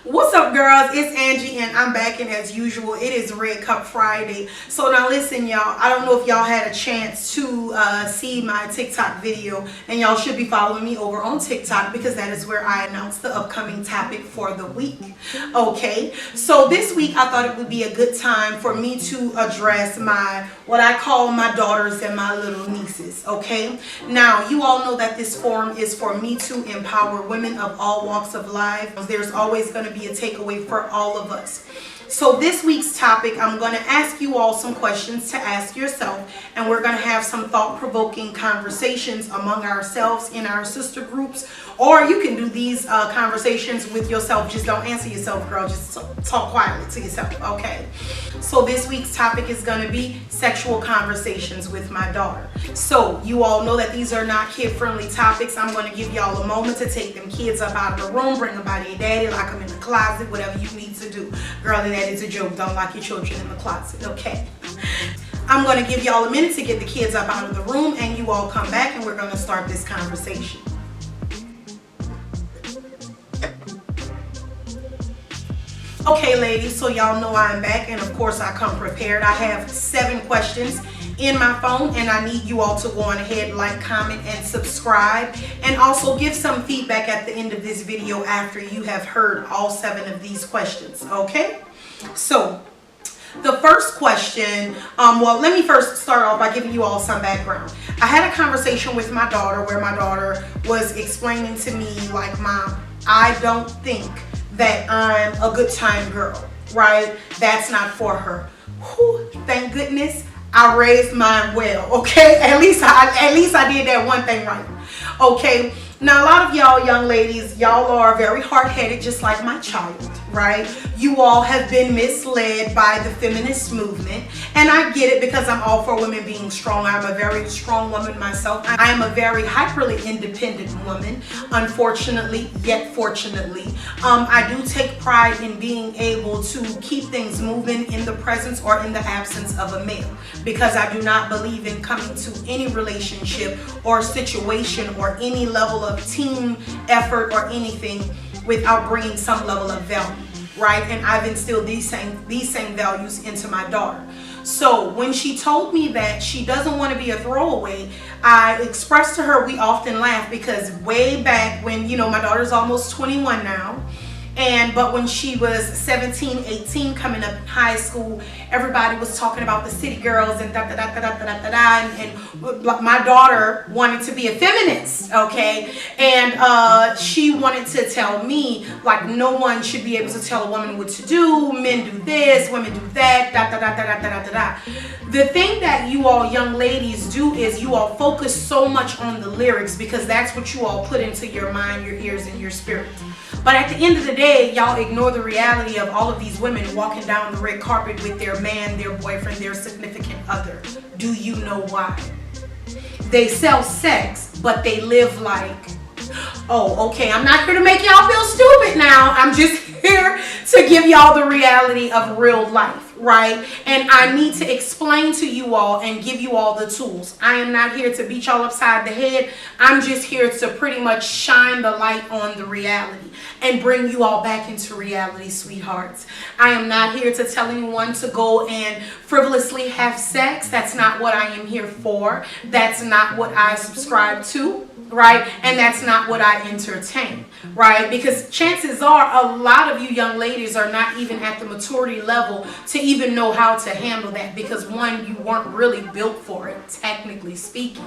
What's up, girls? It's Angie and I'm back, and as usual it is Red Cup Friday. So now listen, y'all, I don't know if y'all had a chance to see my TikTok video, and y'all should be following me over on TikTok because that is where I announce the upcoming topic for the week. Okay, so this week I thought it would be a good time for me to address what I call my daughters and my little nieces. Okay, now you all know that this forum is for me to empower women of all walks of life. There's always going to be a takeaway for all of us. So this week's topic, I'm going to ask you all some questions to ask yourself, and we're going to have some thought-provoking conversations among ourselves in our sister groups, or you can do these conversations with yourself. Just don't answer yourself, girl. Just talk quietly to yourself, okay? So this week's topic is going to be sexual conversations with my daughter. So you all know that these are not kid-friendly topics. I'm going to give y'all a moment to take them kids up out of the room, bring them by their daddy, lock them in the closet, whatever you need to do. Girl, and that is a joke. Don't lock your children in the closet, okay? I'm going to give y'all a minute to get the kids up out of the room, and you all come back and we're going to start this conversation. Okay, ladies, so y'all know I'm back, and of course I come prepared. I have 7 questions in my phone, and I need you all to go on ahead, like, comment, and subscribe, and also give some feedback at the end of this video after you have heard all 7 of these questions, okay? So the first question, well, let me first start off by giving you all some background. I had a conversation with my daughter where my daughter was explaining to me, like, Mom, I don't think that I'm a good time girl, right? That's not for her. Whew, thank goodness I raised mine well, okay? At least I did that one thing right, okay? Now, a lot of y'all young ladies, y'all are very hard-headed, just like my child, right? You all have been misled by the feminist movement, and I get it because I'm all for women being strong. I'm a very strong woman myself. I am a very hyperly independent woman, unfortunately, yet fortunately. I do take pride in being able to keep things moving in the presence or in the absence of a male, because I do not believe in coming to any relationship or situation or any level of team effort or anything without bringing some level of value, right? And I've instilled these same values into my daughter. So when she told me that she doesn't want to be a throwaway, I expressed to her, we often laugh because way back when, you know, my daughter's almost 21 now, but when she was 17, 18, coming up in high school, everybody was talking about the city girls and and my daughter wanted to be a feminist, okay? And she wanted to tell me, like, no one should be able to tell a woman what to do. Men do this, women do that, The thing that you all young ladies do is you all focus so much on the lyrics because that's what you all put into your mind, your ears, and your spirit. But at the end of the day, y'all ignore the reality of all of these women walking down the red carpet with their man, their boyfriend, their significant other. Do you know why? They sell sex, but they live like, oh, okay, I'm not here to make y'all feel stupid now. I'm just here to give y'all the reality of real life, right? And I need to explain to you all and give you all the tools. I am not here to beat y'all upside the head. I'm just here to pretty much shine the light on the reality and bring you all back into reality, sweethearts. I am not here to tell anyone to go and frivolously have sex. That's not what I am here for. That's not what I subscribe to, right? And that's not what I entertain, right? Because chances are a lot of you young ladies are not even at the maturity level to even know how to handle that, because 1, you weren't really built for it, technically speaking,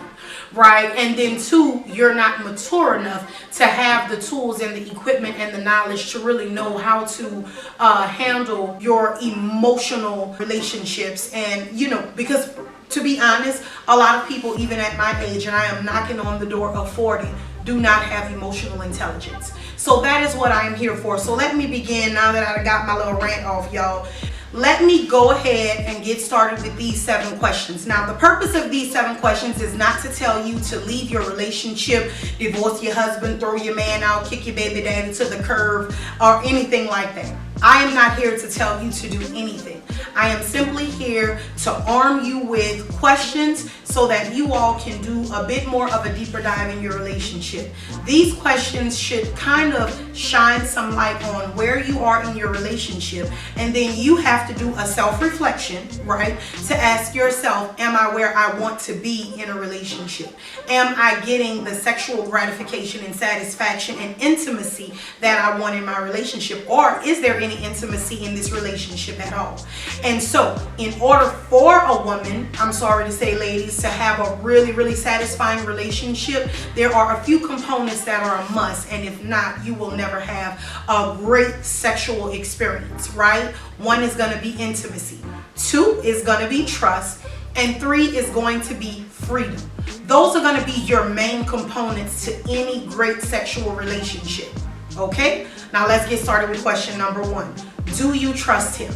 right? And then 2, you're not mature enough to have the tools and the equipment and the knowledge to really know how to handle your emotional relationships. And, you know, because to be honest, a lot of people, even at my age, and I am knocking on the door of 40, do not have emotional intelligence. So that is what I am here for. So let me begin now that I got my little rant off, y'all. Let me go ahead and get started with these 7 questions. Now, the purpose of these 7 questions is not to tell you to leave your relationship, divorce your husband, throw your man out, kick your baby daddy to the curb, or anything like that. I am not here to tell you to do anything. I am simply here to arm you with questions so that you all can do a bit more of a deeper dive in your relationship. These questions should kind of shine some light on where you are in your relationship, and then you have to do a self-reflection, right? To ask yourself, am I where I want to be in a relationship? Am I getting the sexual gratification and satisfaction and intimacy that I want in my relationship? Or is there any intimacy in this relationship at all? And so in order for a woman, I'm sorry to say ladies, to have a really, really satisfying relationship, there are a few components that are a must. And if not, you will never have a great sexual experience, right? One is going to be intimacy. 2 is going to be trust. And 3 is going to be freedom. Those are going to be your main components to any great sexual relationship. Okay? Now let's get started with question number 1. Do you trust him?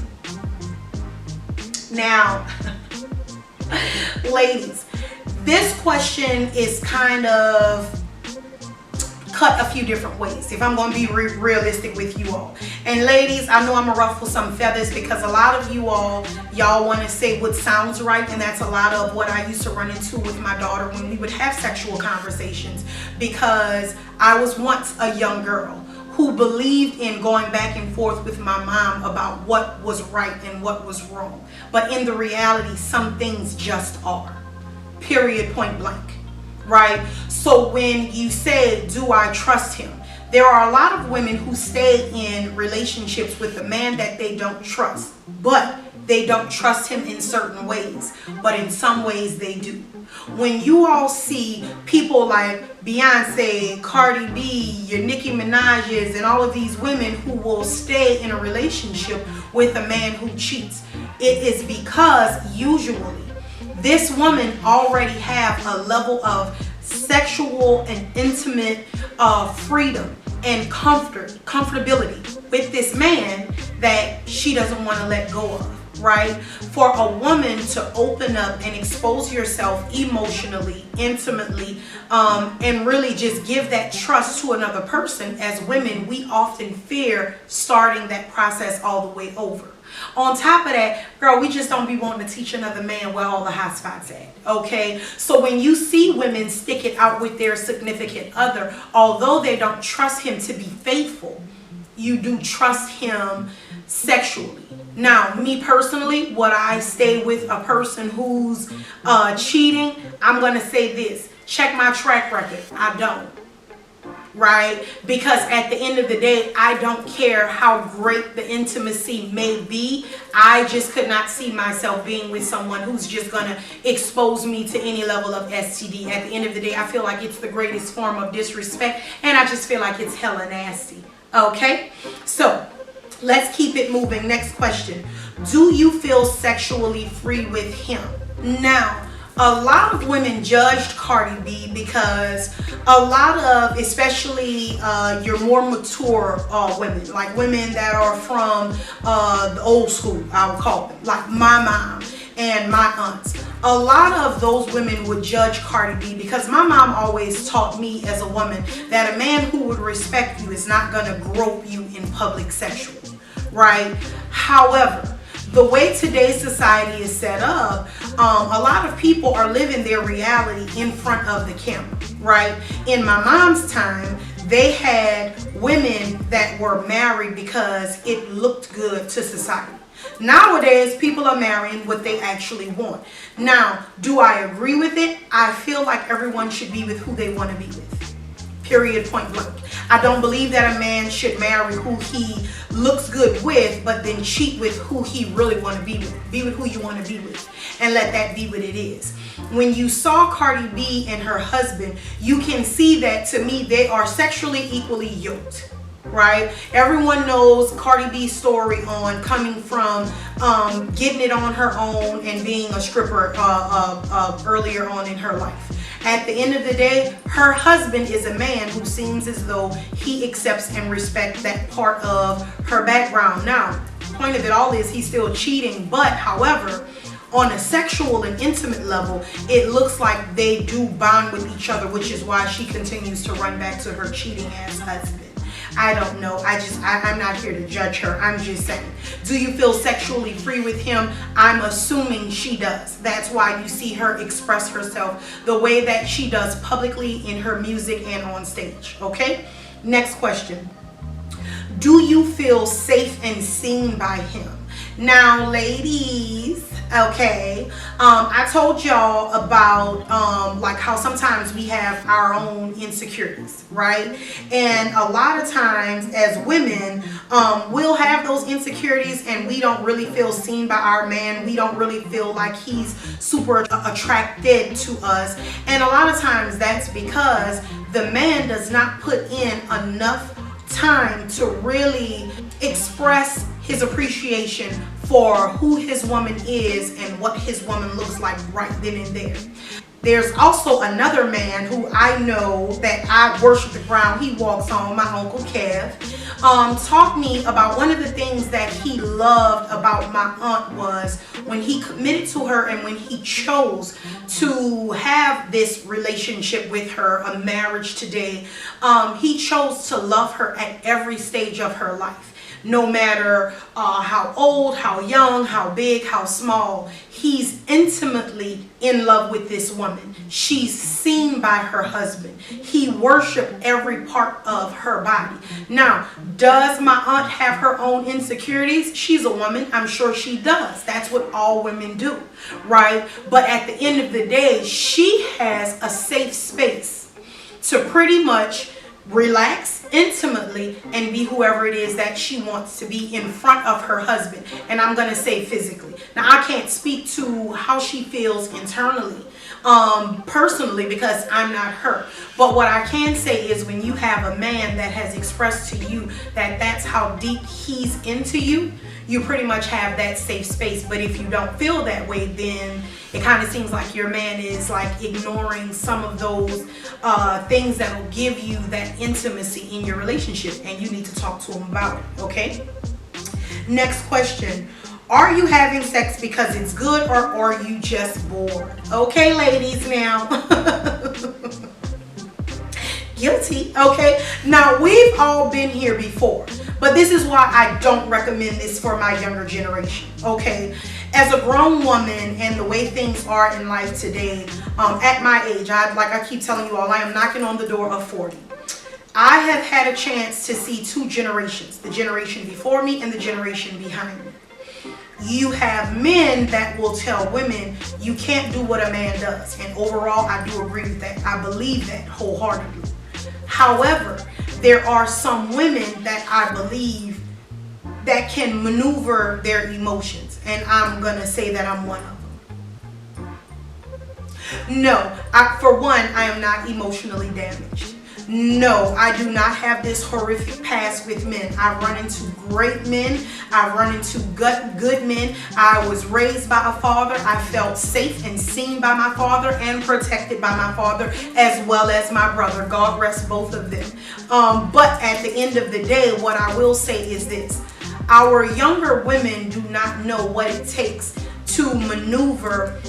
Now, ladies, this question is kind of cut a few different ways, if I'm going to be realistic with you all. And ladies, I know I'm going to ruffle some feathers because a lot of y'all want to say what sounds right, and that's a lot of what I used to run into with my daughter when we would have sexual conversations, because I was once a young girl who believed in going back and forth with my mom about what was right and what was wrong. But in the reality, some things just are. Period, point blank. Right? So when you say, do I trust him? There are a lot of women who stay in relationships with a man that they don't trust, but they don't trust him in certain ways, but in some ways they do. When you all see people like Beyonce, Cardi B, your Nicki Minaj's, and all of these women who will stay in a relationship with a man who cheats, it is because usually this woman already have a level of sexual and intimate freedom and comfortability with this man that she doesn't want to let go of, right? For a woman to open up and expose yourself emotionally, intimately, and really just give that trust to another person, as women, we often fear starting that process all the way over. On top of that, girl, we just don't be wanting to teach another man where all the hot spots at, okay? So when you see women stick it out with their significant other, although they don't trust him to be faithful, you do trust him sexually. Now, me personally, would I stay with a person who's cheating? I'm going to say this. Check my track record. I don't. Right? Because at the end of the day, I don't care how great the intimacy may be. I just could not see myself being with someone who's just going to expose me to any level of STD. At the end of the day, I feel like it's the greatest form of disrespect, and I just feel like it's hella nasty. Okay? So, let's keep it moving. Next question. Do you feel sexually free with him? Now, a lot of women judged Cardi B because a lot of, especially your more mature women, like women that are from the old school, I would call them, like my mom and my aunts. A lot of those women would judge Cardi B because my mom always taught me as a woman that a man who would respect you is not going to grope you in public sexually, right? However, the way today's society is set up, a lot of people are living their reality in front of the camera, right? In my mom's time, they had women that were married because it looked good to society. Nowadays, people are marrying what they actually want. Now, do I agree with it? I feel like everyone should be with who they want to be with. Period, point blank. I don't believe that a man should marry who he looks good with, but then cheat with who he really want to be with. Be with who you want to be with, and let that be what it is. When you saw Cardi B and her husband, you can see that, to me, they are sexually equally yoked. Right? Everyone knows Cardi B's story on coming from getting it on her own and being a stripper earlier on in her life. At the end of the day, her husband is a man who seems as though he accepts and respects that part of her background. Now, the point of it all is he's still cheating, but however, on a sexual and intimate level, it looks like they do bond with each other, which is why she continues to run back to her cheating ass husband. I don't know. I'm not here to judge her. I'm just saying. Do you feel sexually free with him? I'm assuming she does. That's why you see her express herself the way that she does publicly in her music and on stage. Okay? Next question. Do you feel safe and seen by him? Now, ladies, okay, I told y'all about like how sometimes we have our own insecurities, right? And a lot of times as women, we'll have those insecurities and we don't really feel seen by our man. We don't really feel like he's super attracted to us. And a lot of times that's because the man does not put in enough time to really express his appreciation for who his woman is and what his woman looks like right then and there. There's also another man who I know that I worship the ground he walks on, my Uncle Kev, taught me about one of the things that he loved about my aunt was when he committed to her and when he chose to have this relationship with her, a marriage today, he chose to love her at every stage of her life. No matter how old, how young, how big, how small, he's intimately in love with this woman. She's seen by her husband. He worshiped every part of her body. Now, does my aunt have her own insecurities? She's a woman. I'm sure she does. That's what all women do, right? But at the end of the day, she has a safe space to pretty much relax intimately and be whoever it is that she wants to be in front of her husband. And I'm going to say physically. Now, I can't speak to how she feels internally, personally, because I'm not her. But what I can say is when you have a man that has expressed to you that that's how deep he's into you, you pretty much have that safe space. But if you don't feel that way, then it kind of seems like your man is like ignoring some of those things that will give you that intimacy in your relationship, and you need to talk to him about it, okay? Next question. Are you having sex because it's good, or are you just bored? Okay, ladies, now. Guilty, okay? Now, we've all been here before, but this is why I don't recommend this for my younger generation, okay? As a grown woman and the way things are in life today, at my age, like I keep telling you all, I am knocking on the door of 40. I have had a chance to see two generations, the generation before me and the generation behind me. You have men that will tell women, you can't do what a man does. And overall, I do agree with that. I believe that wholeheartedly. However, there are some women that I believe that can maneuver their emotions. And I'm going to say that I'm one of them. No, for one, I am not emotionally damaged. No, I do not have this horrific past with men. I run into great men. I run into good men. I was raised by a father. I felt safe and seen by my father and protected by my father, as well as my brother. God rest both of them. But at the end of the day, what I will say is this. Our younger women do not know what it takes to maneuver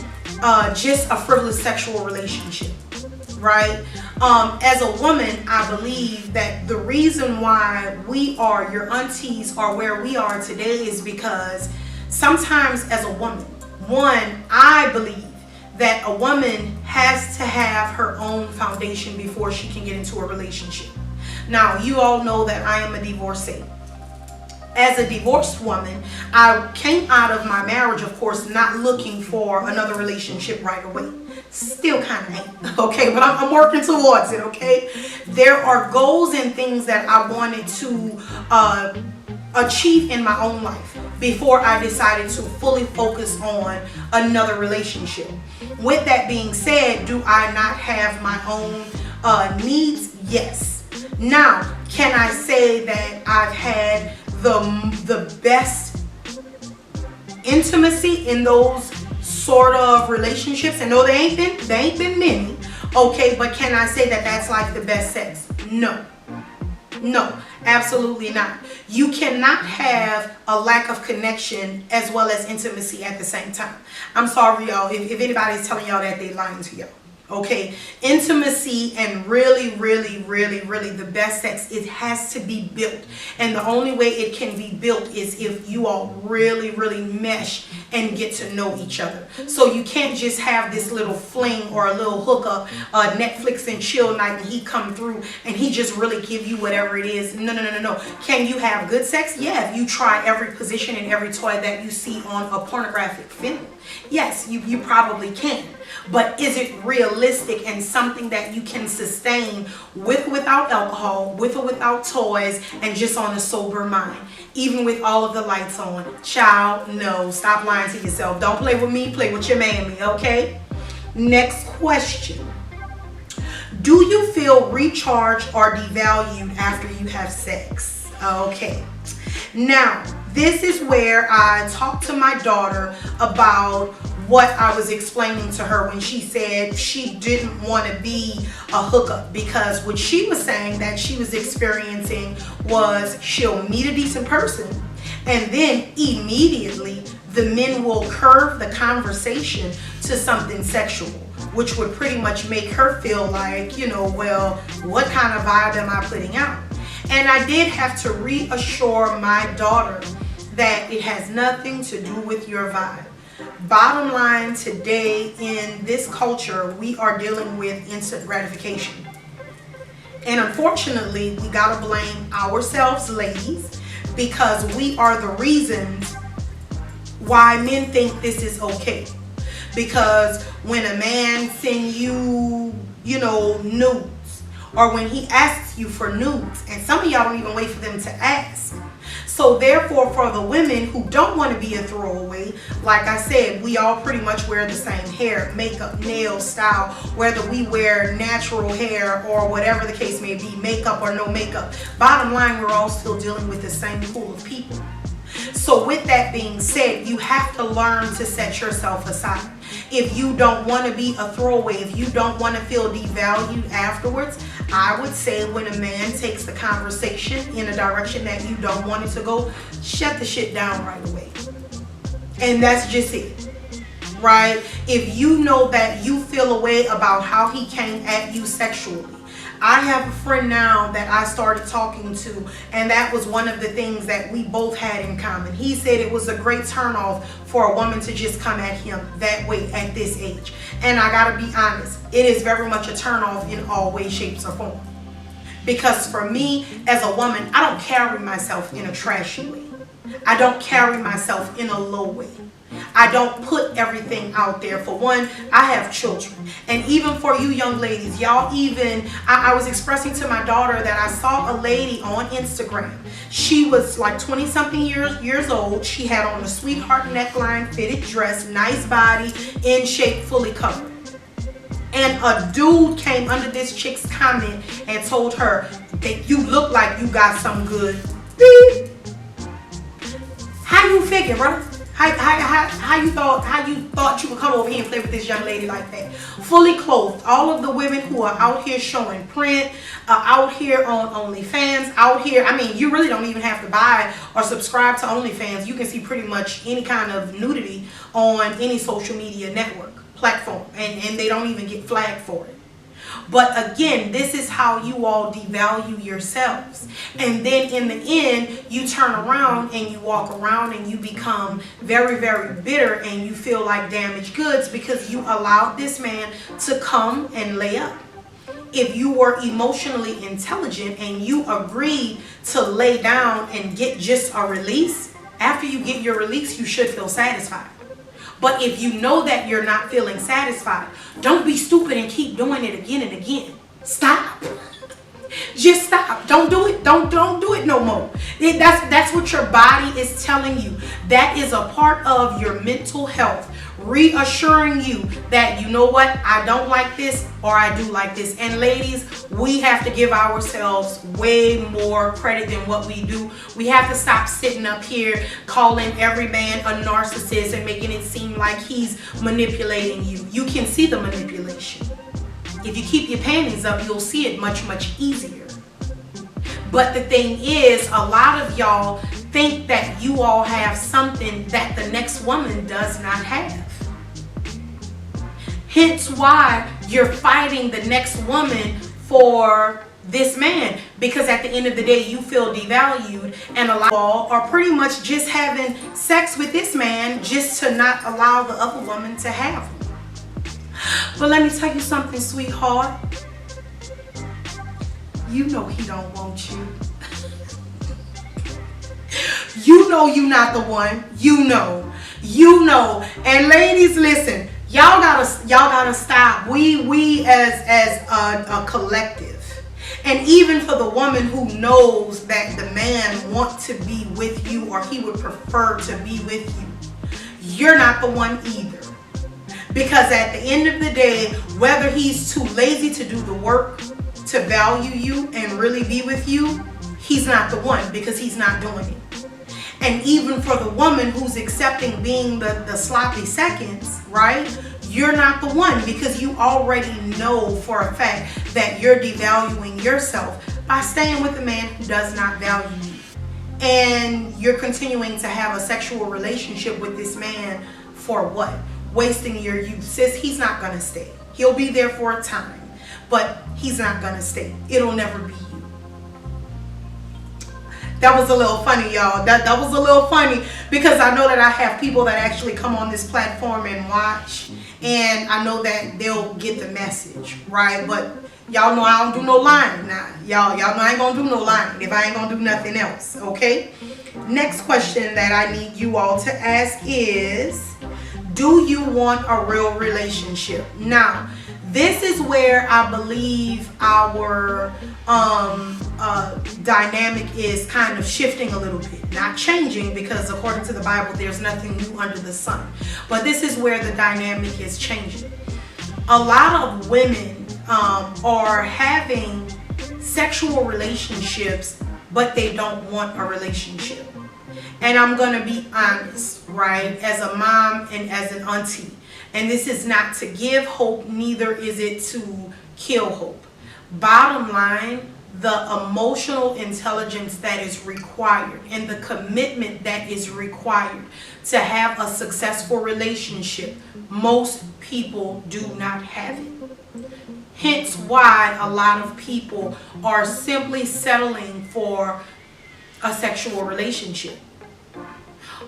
just a frivolous sexual relationship, right? As a woman, I believe that the reason why your aunties are where we are today is because sometimes as a woman, I believe that a woman has to have her own foundation before she can get into a relationship. Now, you all know that I am a divorcee. As a divorced woman, I came out of my marriage, of course, not looking for another relationship right away. Still kind of ain't, okay? But I'm working towards it, okay? There are goals and things that I wanted to achieve in my own life before I decided to fully focus on another relationship. With that being said, do I not have my own needs? Yes. Now, can I say that I've had the best intimacy in those sort of relationships? And no, they ain't been many, okay? But can I say that that's like the best sex? No, absolutely not. You cannot have a lack of connection as well as intimacy at the same time. I'm sorry, y'all, if anybody's telling y'all that, they lying to y'all, Okay, intimacy and really, really, really, really the best sex, it has to be built. And the only way it can be built is if you all really, really mesh and get to know each other. So you can't just have this little fling or a little hookup, Netflix and chill night, and he come through and he just really give you whatever it is. No, no, no, no, no. Can you have good sex? Yeah, if you try every position and every toy that you see on a pornographic film. Yes, you probably can. But is it realistic and something that you can sustain with or without alcohol, with or without toys, and just on a sober mind? Even with all of the lights on? Child, no. Stop lying to yourself. Don't play with me, play with your mammy, okay? Next question. Do you feel recharged or devalued after you have sex? Okay. Now, this is where I talked to my daughter about what I was explaining to her when she said she didn't want to be a hookup, because what she was saying that she was experiencing was she'll meet a decent person and then immediately the men will curve the conversation to something sexual, which would pretty much make her feel like, well, what kind of vibe am I putting out? And I did have to reassure my daughter that it has nothing to do with your vibe. Bottom line, today in this culture, we are dealing with instant gratification. And unfortunately, we gotta blame ourselves, ladies, because we are the reasons why men think this is okay. Because when a man send you, nudes, or when he asks you for nudes, and some of y'all don't even wait for them to ask. So therefore, for the women who don't want to be a throwaway, like I said, we all pretty much wear the same hair, makeup, nails, style, whether we wear natural hair or whatever the case may be, makeup or no makeup. Bottom line, we're all still dealing with the same pool of people. So with that being said, you have to learn to set yourself aside. If you don't want to be a throwaway, if you don't want to feel devalued afterwards, I would say when a man takes the conversation in a direction that you don't want it to go, shut the shit down right away. And that's just it, right? If you know that you feel a way about how he came at you sexually. I have a friend now that I started talking to, and that was one of the things that we both had in common. He said it was a great turnoff for a woman to just come at him that way at this age. And I gotta be honest, it is very much a turnoff in all ways, shapes, or form. Because for me, as a woman, I don't carry myself in a trashy way. I don't carry myself in a low way. I don't put everything out there. For one, I have children. And even for you young ladies, y'all even, I was expressing to my daughter that I saw a lady on Instagram. She was like 20 something years old. She had on a sweetheart neckline, fitted dress, nice body, in shape, fully covered. And a dude came under this chick's comment and told her that you look like you got some good. Beep. How you figure, brother? How you thought you would come over here and play with this young lady like that? Fully clothed. All of the women who are out here showing print, out here on OnlyFans, out here, I mean, you really don't even have to buy or subscribe to OnlyFans. You can see pretty much any kind of nudity on any social media network platform, and they don't even get flagged for it. But again, this is how you all devalue yourselves. And then in the end, you turn around and you walk around and you become very, very bitter and you feel like damaged goods because you allowed this man to come and lay up. If you were emotionally intelligent and you agreed to lay down and get just a release, after you get your release, you should feel satisfied. But if you know that you're not feeling satisfied, don't be stupid and keep doing it again and again. Stop. Just stop. Don't do it. Don't do it no more. That's what your body is telling you. That is a part of your mental health, reassuring you that, you know what, I don't like this or I do like this. And ladies, we have to give ourselves way more credit than what we do. We have to stop sitting up here calling every man a narcissist and making it seem like he's manipulating you. You can see the manipulation. If you keep your panties up, you'll see it much, much easier. But the thing is, a lot of y'all think that you all have something that the next woman does not have. Hence why you're fighting the next woman for this man, because at the end of the day you feel devalued, and a lot of y'all are pretty much just having sex with this man just to not allow the other woman to have him. But let me tell you something, sweetheart. You know he don't want you. You know you not the one. You know. And ladies, listen. Y'all gotta stop. We as a collective, and even for the woman who knows that the man wants to be with you, or he would prefer to be with you, you're not the one either. Because at the end of the day, whether he's too lazy to do the work to value you and really be with you, he's not the one, because he's not doing it. And even for the woman who's accepting being the sloppy seconds, right? You're not the one, because you already know for a fact that you're devaluing yourself by staying with a man who does not value you. And you're continuing to have a sexual relationship with this man for what? Wasting your youth. Sis, he's not gonna stay. He'll be there for a time, but he's not gonna stay. It'll never be you. That was a little funny, y'all. That was a little funny, because I know that I have people that actually come on this platform and watch, and I know that they'll get the message, right? But y'all know I don't do no lying now. Y'all know I ain't gonna do no lying if I ain't gonna do nothing else, okay? Next question that I need you all to ask is, do you want a real relationship? Now, this is where I believe our dynamic is kind of shifting a little bit. Not changing, because according to the Bible, there's nothing new under the sun. But this is where the dynamic is changing. A lot of women are having sexual relationships, but they don't want a relationship. And I'm going to be honest, right? As a mom and as an auntie. And this is not to give hope, neither is it to kill hope. Bottom line, the emotional intelligence that is required and the commitment that is required to have a successful relationship, most people do not have it. Hence why a lot of people are simply settling for a sexual relationship.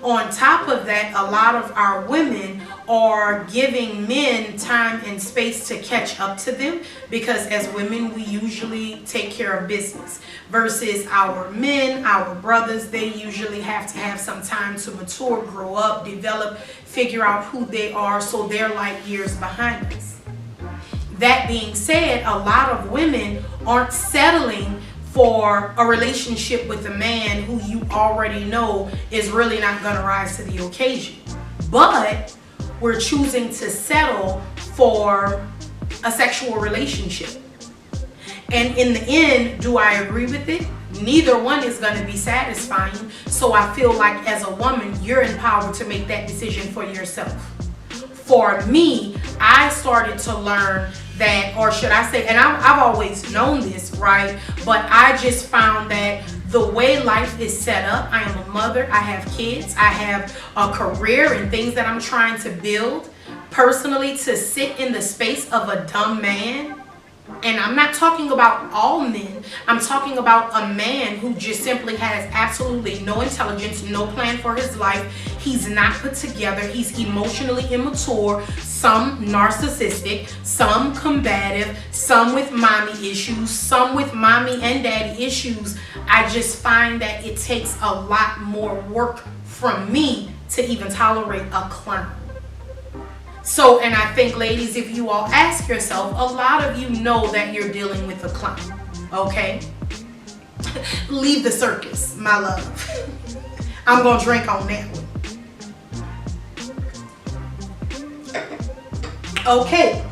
On top of that, a lot of our women are giving men time and space to catch up to them, because as women, we usually take care of business, versus our men, our brothers, they usually have to have some time to mature, grow up, develop, figure out who they are, so they're like years behind us. That being said, a lot of women aren't settling for a relationship with a man who you already know is really not going to rise to the occasion. But we're choosing to settle for a sexual relationship. And in the end, do I agree with it? Neither one is going to be satisfying. So I feel like as a woman, you're empowered to make that decision for yourself. For me, I started to learn that, or should I say, and I've always known this, right? But I just found that the way life is set up, I am a mother, I have kids, I have a career and things that I'm trying to build. Personally, to sit in the space of a dumb man, and I'm not talking about all men, I'm talking about a man who just simply has absolutely no intelligence, no plan for his life. He's not put together, he's emotionally immature, some narcissistic, some combative, some with mommy issues, some with mommy and daddy issues. I just find that it takes a lot more work from me to even tolerate a clown. So, and I think, ladies, if you all ask yourself, a lot of you know that you're dealing with a clown, okay? Leave the circus, my love. I'm going to drink on that one. Okay,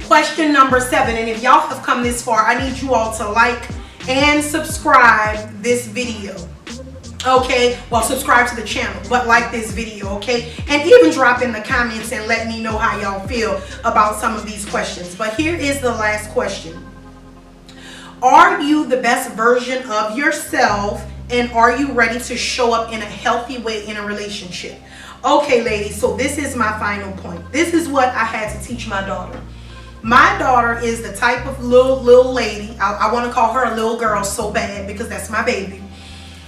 question number 7. And if y'all have come this far, I need you all to like and subscribe this video. Okay, well, subscribe to the channel, but like this video, okay? And even drop in the comments and let me know how y'all feel about some of these questions. But here is the last question. Are you the best version of yourself, and are you ready to show up in a healthy way in a relationship? Okay, ladies, so this is my final point. This is what I had to teach my daughter. My daughter is the type of little lady. I want to call her a little girl so bad because that's my baby.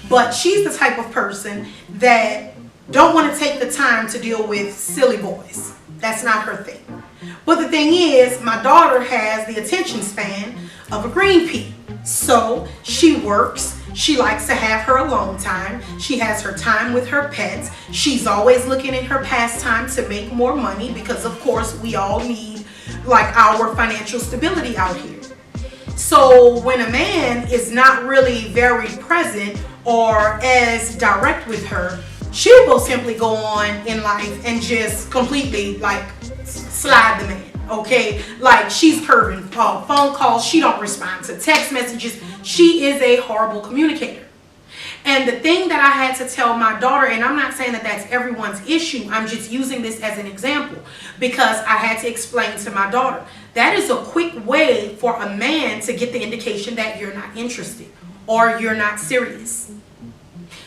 But she's the type of person that don't want to take the time to deal with silly boys. That's not her thing. But the thing is, my daughter has the attention span of a green pea. So she works. She likes to have her alone time. She has her time with her pets. She's always looking at her pastime to make more money because, of course, we all need like our financial stability out here. So when a man is not really very present or as direct with her, she will simply go on in life and just completely like slide the man. Okay, like she's curving phone calls. She don't respond to text messages. She is a horrible communicator. And the thing that I had to tell my daughter, and I'm not saying that that's everyone's issue, I'm just using this as an example because I had to explain to my daughter that is a quick way for a man to get the indication that you're not interested or you're not serious.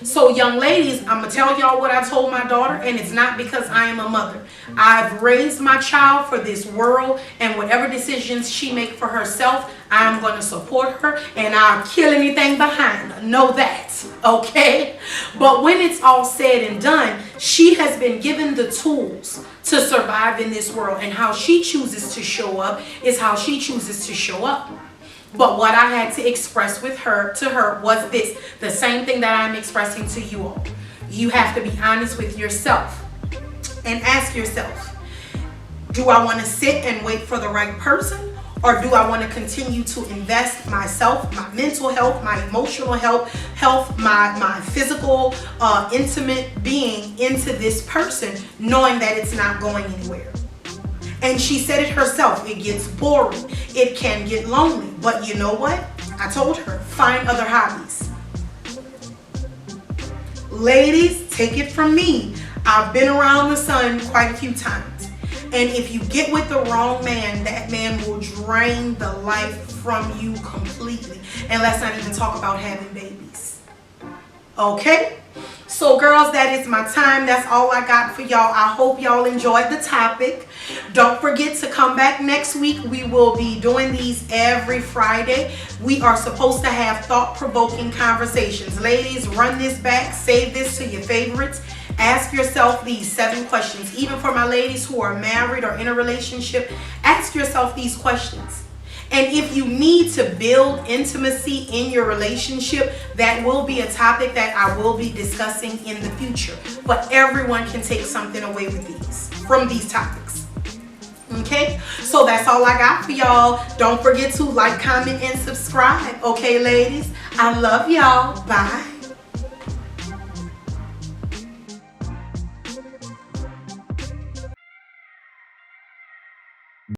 So young ladies, I'm going to tell y'all what I told my daughter, and it's not because I am a mother. I've raised my child for this world, and whatever decisions she makes for herself, I'm going to support her, and I'll kill anything behind her. Know that, okay? But when it's all said and done, she has been given the tools to survive in this world, and how she chooses to show up is how she chooses to show up. But what I had to express to her was this, the same thing that I'm expressing to you all. You have to be honest with yourself and ask yourself, do I want to sit and wait for the right person? Or do I want to continue to invest myself, my mental health, my emotional health, my physical, intimate being into this person, knowing that it's not going anywhere? And she said it herself, it gets boring, it can get lonely. But you know what? I told her, find other hobbies. Ladies, take it from me. I've been around the sun quite a few times. And if you get with the wrong man, that man will drain the life from you completely. And let's not even talk about having babies. Okay? So girls, that is my time. That's all I got for y'all. I hope y'all enjoyed the topic. Don't forget to come back next week. We will be doing these every Friday. We are supposed to have thought-provoking conversations. Ladies, run this back. Save this to your favorites. Ask yourself these 7 questions. Even for my ladies who are married or in a relationship, ask yourself these questions. And if you need to build intimacy in your relationship, that will be a topic that I will be discussing in the future. But everyone can take something away from these topics. Okay? So that's all I got for y'all. Don't forget to like, comment, and subscribe. Okay, ladies? I love y'all. Bye.